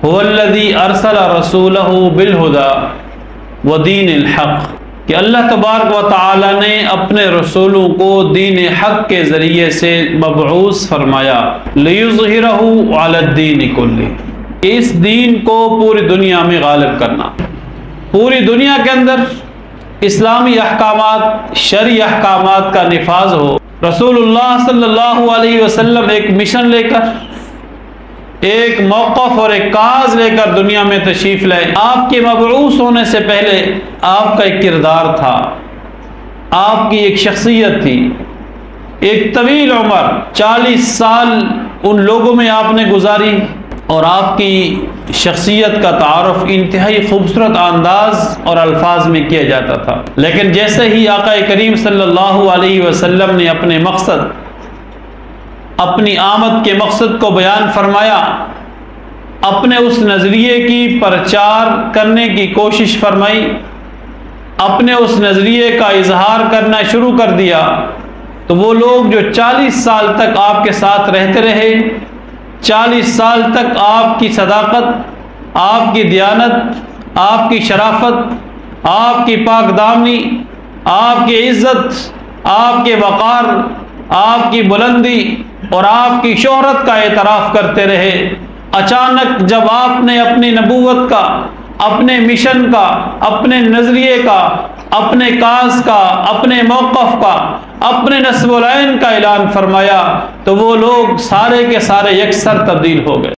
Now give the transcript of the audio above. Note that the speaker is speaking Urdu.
هو الذی ارسل رسولہ بالہدی ودین الحق، کہ اللہ تبارک و تعالی نے اپنے رسولوں کو دین حق کے ذریعے سے مبعوث فرمایا، لیظہرہ علی الدین کلہ، اس دین کو پوری دنیا میں غالب کرنا، پوری دنیا کے اندر اسلامی احکامات، شرعی احکامات کا نفاذ ہو۔ رسول اللہ صلی اللہ علیہ وسلم ایک مشن لے کر، ایک موقف اور ایک کاز لے کر دنیا میں تشریف لائے۔ آپ کے مبعوث ہونے سے پہلے آپ کا ایک کردار تھا، آپ کی ایک شخصیت تھی، ایک طویل عمر 40 سال ان لوگوں میں آپ نے گزاری، اور آپ کی شخصیت کا تعارف انتہائی خوبصورت انداز اور الفاظ میں کیا جاتا تھا۔ لیکن جیسے ہی آقا کریم صلی اللہ علیہ وسلم نے اپنے مقصد، اپنی آمد کے مقصد کو بیان فرمایا، اپنے اس نظریے کی پرچار کرنے کی کوشش فرمائی، اپنے اس نظریے کا اظہار کرنا شروع کر دیا، تو وہ لوگ جو 40 سال تک آپ کے ساتھ رہتے رہے، 40 سال تک آپ کی صداقت، آپ کی دیانت، آپ کی شرافت، آپ کی پاک دامنی، آپ کی عزت، آپ کے وقار، آپ کی بلندی اور آپ کی شہرت کا اعتراف کرتے رہے۔ اچانک جب آپ نے اپنی نبوت کا، اپنے مشن کا، اپنے نظریے کا، اپنے کاز کا، اپنے موقف کا، اپنے نسب العین کا اعلان فرمایا، تو وہ لوگ سارے کے سارے یکسر تبدیل ہو گئے۔